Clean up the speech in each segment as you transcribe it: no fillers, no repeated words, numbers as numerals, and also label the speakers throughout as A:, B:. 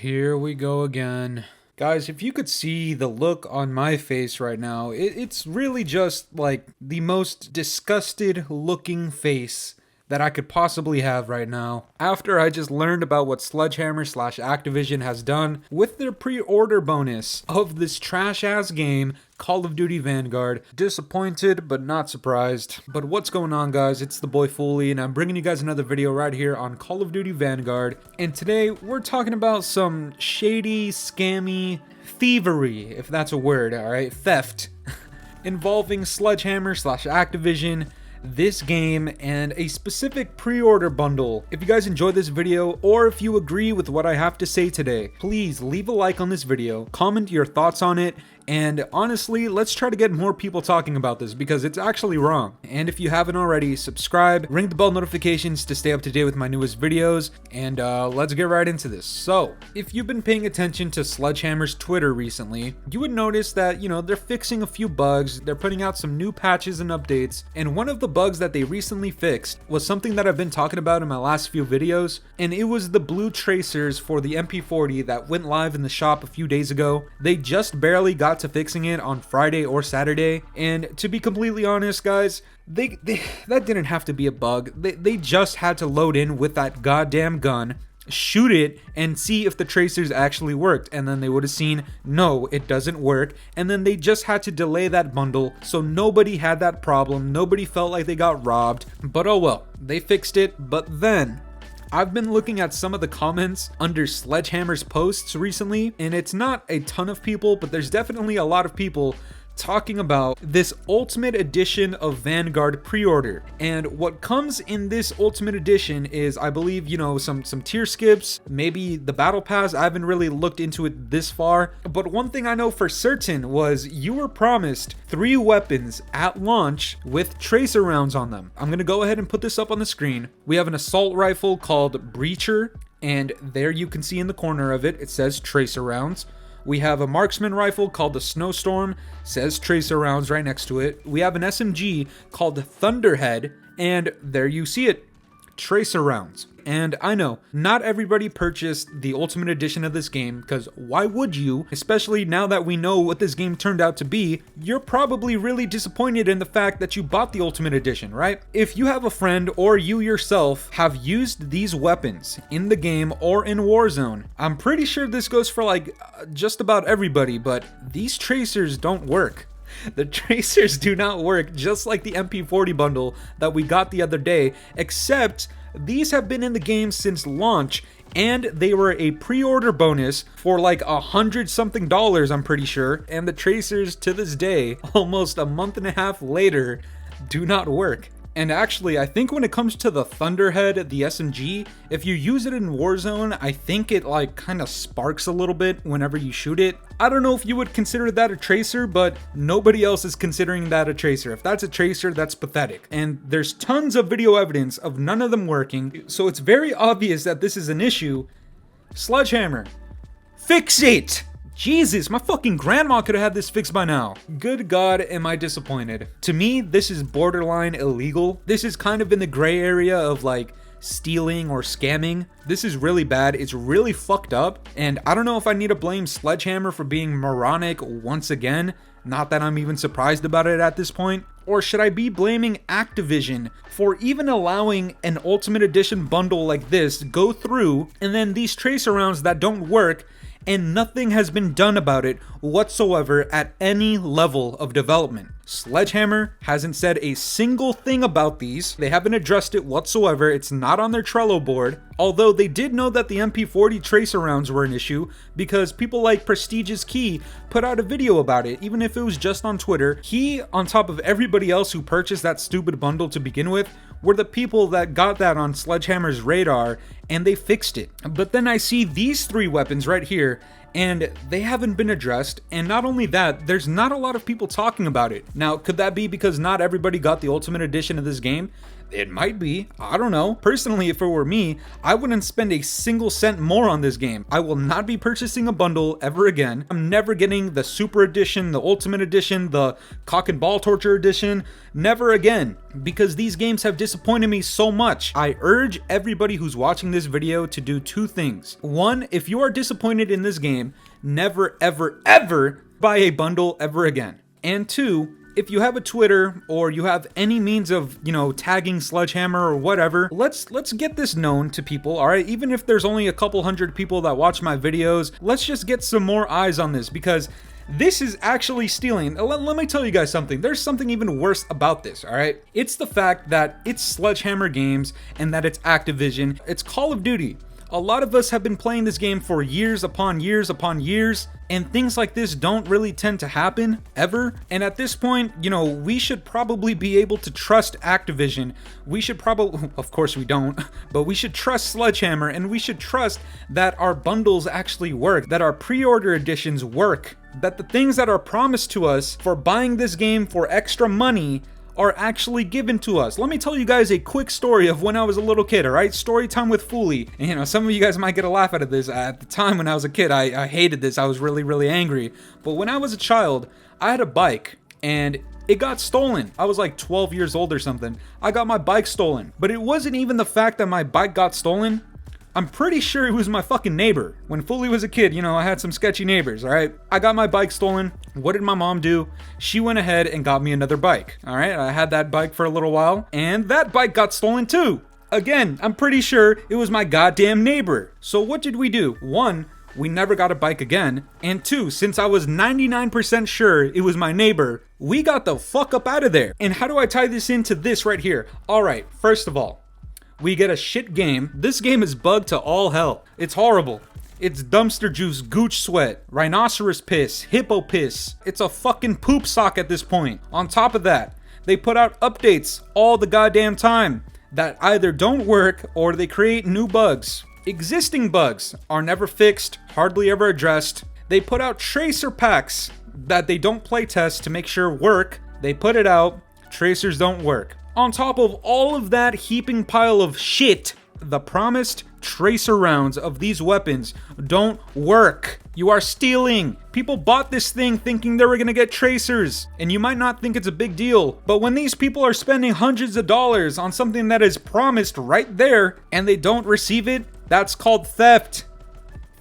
A: Here we go again. Guys, if you could see the look on my face right now, it's really just like the most disgusted looking face that I could possibly have right now. After I just learned about what Sledgehammer / Activision has done with their pre-order bonus of this trash ass game, Call of Duty Vanguard. Disappointed, but not surprised. But what's going on, guys? It's the boy Fooly, and I'm bringing you guys another video right here on Call of Duty Vanguard. And today, we're talking about some shady, scammy thievery, if that's a word, alright? Theft. Involving Sledgehammer / Activision, this game, and a specific pre-order bundle. If you guys enjoyed this video, or if you agree with what I have to say today, please leave a like on this video, comment your thoughts on it, and honestly, let's try to get more people talking about this because it's actually wrong. And if you haven't already, subscribe, ring the bell notifications to stay up to date with my newest videos, and let's get right into this. So, if you've been paying attention to Sledgehammer's Twitter recently, you would notice that, they're fixing a few bugs, they're putting out some new patches and updates, and one of the bugs that they recently fixed was something that I've been talking about in my last few videos, and it was the blue tracers for the MP40 that went live in the shop a few days ago. They just barely got to fixing it on Friday or Saturday, and to be completely honest, guys, that didn't have to be a bug. They just had to load in with that goddamn gun, shoot it, and see if the tracers actually worked, and then they would have seen, no, it doesn't work, and then they just had to delay that bundle, so nobody had that problem, nobody felt like they got robbed. But oh well, they fixed it. But then I've been looking at some of the comments under Sledgehammer's posts recently, and it's not a ton of people, but there's definitely a lot of people talking about this Ultimate Edition of Vanguard pre-order. And what comes in this Ultimate Edition is, I believe, some tier skips, maybe the battle pass. I haven't really looked into it this far, but one thing I know for certain was you were promised 3 weapons at launch with tracer rounds on them. I'm gonna go ahead and put this up on the screen. We have an assault rifle called Breacher, and there you can see in the corner of it, it says tracer rounds. We have a marksman rifle called the Snowstorm, says tracer rounds right next to it. We have an SMG called Thunderhead, and there you see it, tracer rounds. And I know, not everybody purchased the Ultimate Edition of this game, because why would you? Especially now that we know what this game turned out to be, you're probably really disappointed in the fact that you bought the Ultimate Edition, right? If you have a friend or you yourself have used these weapons in the game or in Warzone, I'm pretty sure this goes for like just about everybody, but these tracers don't work. The tracers do not work, just like the MP40 bundle that we got the other day, except these have been in the game since launch, and they were a pre-order bonus for like $100 something, I'm pretty sure, and the tracers to this day, almost a month and a half later, do not work. And actually, I think when it comes to the Thunderhead, the SMG, if you use it in Warzone, I think it like kind of sparks a little bit whenever you shoot it. I don't know if you would consider that a tracer, but nobody else is considering that a tracer. If that's a tracer, that's pathetic. And there's tons of video evidence of none of them working, so it's very obvious that this is an issue. Sledgehammer, fix it! Jesus, my fucking grandma could have had this fixed by now. Good God, am I disappointed. To me, this is borderline illegal. This is kind of in the gray area of like stealing or scamming. This is really bad. It's really fucked up. And I don't know if I need to blame Sledgehammer for being moronic once again. Not that I'm even surprised about it at this point. Or should I be blaming Activision for even allowing an Ultimate Edition bundle like this go through, and then these tracer rounds that don't work, and nothing has been done about it whatsoever at any level of development. Sledgehammer hasn't said a single thing about these. They haven't addressed it whatsoever. It's not on their Trello board. Although they did know that the MP40 tracer rounds were an issue because people like Prestigious Key put out a video about it, even if it was just on Twitter. He, on top of everybody else who purchased that stupid bundle to begin with, were the people that got that on Sledgehammer's radar, and they fixed it. But then I see these 3 weapons right here, and they haven't been addressed, and not only that, there's not a lot of people talking about it. Now, could that be because not everybody got the Ultimate Edition of this game? It might be. I don't know. Personally, if it were me, I wouldn't spend a single cent more on this game. I will not be purchasing a bundle ever again. I'm never getting the Super Edition, the Ultimate Edition, the Cock and Ball Torture Edition. Never again. Because these games have disappointed me so much. I urge everybody who's watching this video to do two things. One, if you are disappointed in this game, never, ever, ever buy a bundle ever again. And two, if you have a Twitter or you have any means of, tagging Sledgehammer or whatever, let's get this known to people, all right? Even if there's only a couple hundred people that watch my videos, let's just get some more eyes on this, because this is actually stealing. Let me tell you guys something. There's something even worse about this, all right? It's the fact that it's Sledgehammer Games and that it's Activision. It's Call of Duty. A lot of us have been playing this game for years upon years upon years, and things like this don't really tend to happen, ever. And at this point, we should probably be able to trust Activision. We should probably, of course we don't, but we should trust Sledgehammer, and we should trust that our bundles actually work, that our pre-order editions work, that the things that are promised to us for buying this game for extra money are actually given to us. Let me tell you guys a quick story of when I was a little kid, alright? Story time with Fooly. And, some of you guys might get a laugh out of this. At the time when I was a kid, I hated this. I was really, really angry. But when I was a child, I had a bike, and it got stolen. I was like 12 years old or something. I got my bike stolen. But it wasn't even the fact that my bike got stolen. I'm pretty sure it was my fucking neighbor. When Fooly was a kid, I had some sketchy neighbors, alright? I got my bike stolen. What did my mom do? She went ahead and got me another bike, alright? I had that bike for a little while, and that bike got stolen too. Again, I'm pretty sure it was my goddamn neighbor. So what did we do? One, we never got a bike again. And two, since I was 99% sure it was my neighbor, we got the fuck up out of there. And how do I tie this into this right here? Alright, first of all, we get a shit game. This game is bugged to all hell. It's horrible. It's dumpster juice, gooch sweat, rhinoceros piss, hippo piss. It's a fucking poop sock at this point. On top of that, they put out updates all the goddamn time that either don't work or they create new bugs. Existing bugs are never fixed, hardly ever addressed. They put out tracer packs that they don't play test to make sure work. They put it out, tracers don't work. On top of all of that heaping pile of shit, the promised tracer rounds of these weapons don't work. You are stealing. People bought this thing thinking they were gonna get tracers, and you might not think it's a big deal, but when these people are spending hundreds of dollars on something that is promised right there, and they don't receive it, that's called theft.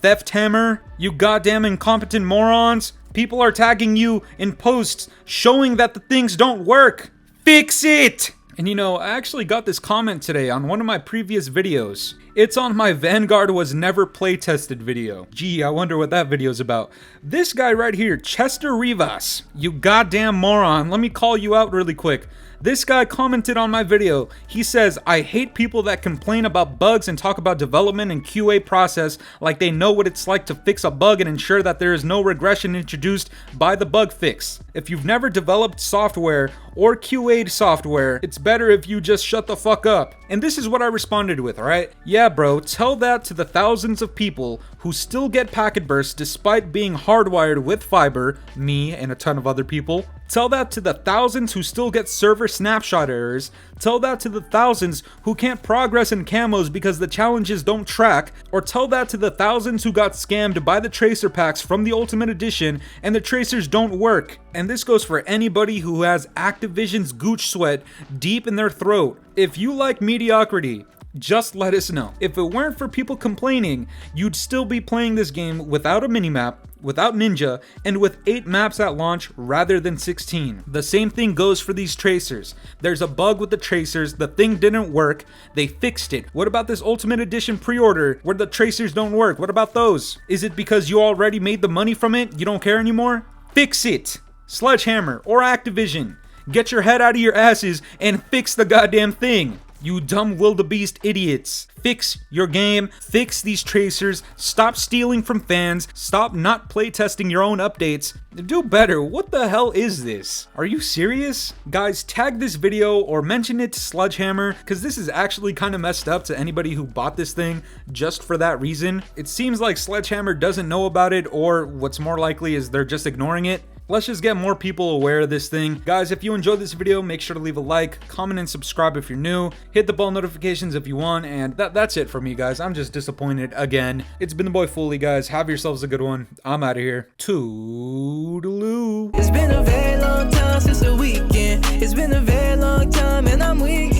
A: Theft hammer, you goddamn incompetent morons. People are tagging you in posts showing that the things don't work. Fix it! And I actually got this comment today on one of my previous videos. It's on my Vanguard was never playtested video. Gee, I wonder what that video's about. This guy right here, Chester Rivas, you goddamn moron, let me call you out really quick. This guy commented on my video. He says, I hate people that complain about bugs and talk about development and QA process like they know what it's like to fix a bug and ensure that there is no regression introduced by the bug fix. If you've never developed software or QA'd software, it's better if you just shut the fuck up. And this is what I responded with, alright? Yeah bro, tell that to the thousands of people who still get packet bursts despite being hardwired with fiber, me and a ton of other people. Tell that to the thousands who still get server snapshot errors. Tell that to the thousands who can't progress in camos because the challenges don't track. Or tell that to the thousands who got scammed by the tracer packs from the Ultimate Edition and the tracers don't work. And this goes for anybody who has Activision's gooch sweat deep in their throat. If you like mediocrity, just let us know. If it weren't for people complaining, you'd still be playing this game without a minimap, without Ninja, and with 8 maps at launch rather than 16. The same thing goes for these tracers. There's a bug with the tracers, the thing didn't work, they fixed it. What about this Ultimate Edition pre-order where the tracers don't work? What about those? Is it because you already made the money from it? You don't care anymore? Fix it! Sledgehammer or Activision, get your head out of your asses and fix the goddamn thing. You dumb wildebeest idiots. Fix your game, fix these tracers, stop stealing from fans, stop not playtesting your own updates. Do better, what the hell is this? Are you serious? Guys, tag this video or mention it to Sledgehammer, because this is actually kind of messed up to anybody who bought this thing just for that reason. It seems like Sledgehammer doesn't know about it, or what's more likely is they're just ignoring it. Let's just get more people aware of this thing. Guys, if you enjoyed this video, make sure to leave a like, comment, and subscribe if you're new. Hit the bell notifications if you want, and that's it for me, guys. I'm just disappointed again. It's been the boy Fooly, guys. Have yourselves a good one. I'm out of here. Toodaloo.
B: It's been a very long time since the weekend. It's been a very long time and I'm weak.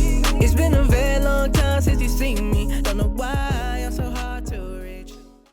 B: It's been a very long time since you seen me. Don't know why.